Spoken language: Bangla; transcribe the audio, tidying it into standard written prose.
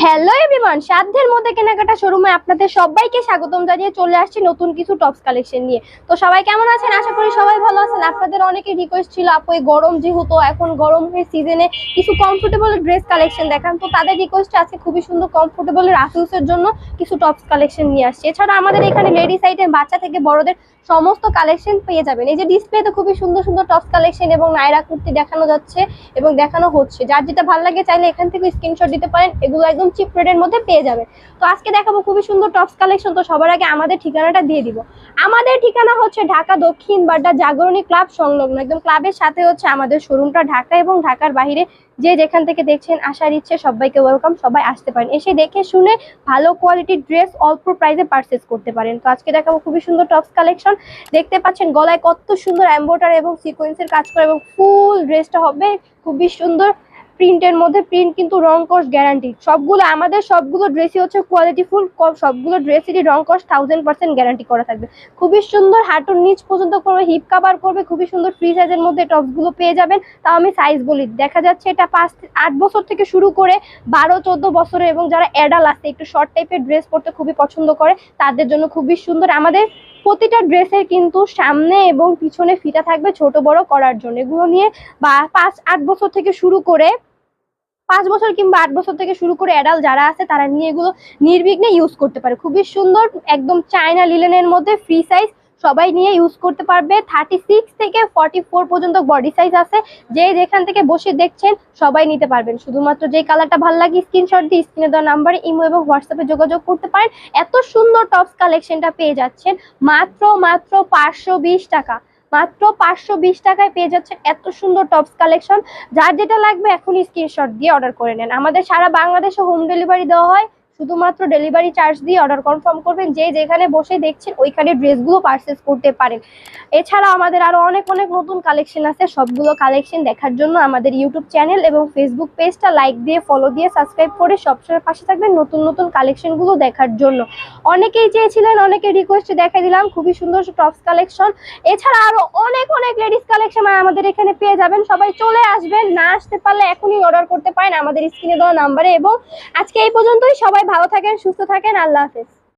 হ্যালো এভরিওয়ান, সাধ্যের মধ্যে কেনাকাটা শোরুমে আপনাদের সবাইকে স্বাগতম জানিয়ে চলে আসছি নতুন কিছু টপস কালেকশন নিয়ে। তো সবাই কেমন আছেন? আশা করি সবাই ভালো আছেন। আপনাদের অনেকের রিকোয়েস্ট ছিল আপু এই গরম যেহেতু এখন গরমের সিজনে কিছু কমফোর্টেবল ড্রেস কালেকশন দেখান। তো তাদের রিকোয়েস্ট আছে খুবই সুন্দর কমফোর্টেবল রাফিউসের জন্য কিছু টপস কালেকশন নিয়ে আসছে। এছাড়া আমাদের এখানে লেডিস আইটেম বাচ্চা থেকে বড়দের সমস্ত কালেকশন পেয়ে যাবেন। এই যে ডিসপ্লেতে খুবই সুন্দর সুন্দর টপস কালেকশন এবং নায়রা কুর্তি দেখানো যাচ্ছে এবং দেখানো হচ্ছে। যার যেটা ভালো লাগে চাইলে এখান থেকে স্ক্রিনশট দিতে পারেন, এগুলো একদম চিপ রেটের মধ্যে পেয়ে যাবেন। তো আজকে দেখাবো খুবই সুন্দর টপস কালেকশন। তো সবার আগে আমাদের ঠিকানাটা দিয়ে দিব। আমাদের ঠিকানা হচ্ছে ঢাকা দক্ষিণ বাড্ডা জাগরণী ক্লাব সংলগ্ন, একদম ক্লাবের সাথে হচ্ছে আমাদের শোরুমটা। ঢাকা এবং ঢাকার বাইরে যে যেখান থেকে দেখছেন আসার ইচ্ছে সবাইকে ওয়েলকাম, সবাই আসতে পারেন, এসে দেখে শুনে ভালো কোয়ালিটির ড্রেস অল্প প্রাইসে পারচেজ করতে পারেন। তো আজকে দেখাবো খুবই সুন্দর টপস কালেকশন। দেখতে পাচ্ছেন গলায় কত সুন্দর এমব্রয়ডারি এবং সিকোয়েন্সের কাজ করে এবং ফুল ড্রেসটা হবে খুবই সুন্দর প্রিন্টের মধ্যে। প্রিন্ট কিন্তু রং কস গ্যারান্টি। আমাদের সবগুলো ড্রেসই হচ্ছে কোয়ালিটি ফুল, সবগুলো ড্রেসেরই রং কস 1000% গ্যারান্টি করা থাকবে। খুবই সুন্দর হাঁটুর নিচ পর্যন্ত করবে, হিপ কাভার করবে, খুবই সুন্দর ফ্রি সাইজের মধ্যে টপসগুলো পেয়ে যাবেন। তাও আমি সাইজ বলি, দেখা যাচ্ছে এটা 5-8 বছর থেকে শুরু করে 12-14 বছরের, এবং যারা অ্যাডাল আছে একটু শর্ট টাইপের ড্রেস পরতে খুবই পছন্দ করে তাদের জন্য খুবই সুন্দর। আমাদের প্রতিটা ড্রেসের কিন্তু সামনে এবং পিছনে ফিতা থাকবে ছোট বড় করার জন্য। এগুলো নিয়ে 5-8 বছর থেকে শুরু করে 5 বছর কিংবা 8 বছর থেকে শুরু করে অ্যাডাল্ট যারা আছে তারা নিয়ে এগুলো নির্বিঘ্নে ইউজ করতে পারে। খুবই সুন্দর একদম চায়না লিলেনের মধ্যে ফ্রি সাইজ, সবাই নিয়ে ইউজ করতে পারবে। 36 থেকে 44 পর্যন্ত বডি সাইজ আছে। যে যেখান থেকে বসে দেখছেন সবাই নিতে পারবেন। শুধুমাত্র যে কালারটা ভালো লাগে স্ক্রিনশট দিয়ে স্ক্রিনে দেওয়া নাম্বারে ইমো এবং হোয়াটসঅ্যাপে যোগাযোগ করতে পারেন। এত সুন্দর টপস কালেকশনটা পেয়ে যাচ্ছেন মাত্র 520 টাকা। মাত্র 520 টাকায় পেয়ে যাচ্ছেন এত সুন্দর টপস কালেকশন। যার যেটা লাগবে এখনই স্ক্রিনশট দিয়ে অর্ডার করে নেন। আমাদের সারা বাংলাদেশে হোম ডেলিভারি দেওয়া হয়, শুধুমাত্র ডেলিভারি চার্জ দিয়ে অর্ডার কনফার্ম করবেন। যে যেখানে বসে দেখছেন ওইখানে ড্রেসগুলো পারচেজ করতে পারেন। এছাড়া আমাদের আরো অনেক অনেক নতুন কালেকশন আছে। সবগুলো কালেকশন দেখার জন্য আমাদের ইউটিউব চ্যানেল এবং ফেসবুক পেজটা লাইক দিয়ে ফলো দিয়ে সাবস্ক্রাইব করে সবসময় পাশে থাকবেন নতুন নতুন কালেকশনগুলো দেখার জন্য। অনেকেই চেয়েছিলেন, অনেকের রিকোয়েস্টে দেখাই দিলাম খুবই সুন্দর টপস কালেকশন। এছাড়া আরো অনেক অনেক লেডিস কালেকশন আমাদের এখানে পেয়ে যাবেন। সবাই চলে আসবেন, না আসতে পারলে এখনই অর্ডার করতে পারেন আমাদের স্ক্রিনে দেওয়া নাম্বারে। এবং আজকে এই পর্যন্তই। সবাই ভালো থাকেন, সুস্থ থাকেন, আল্লাহ হাফেজ।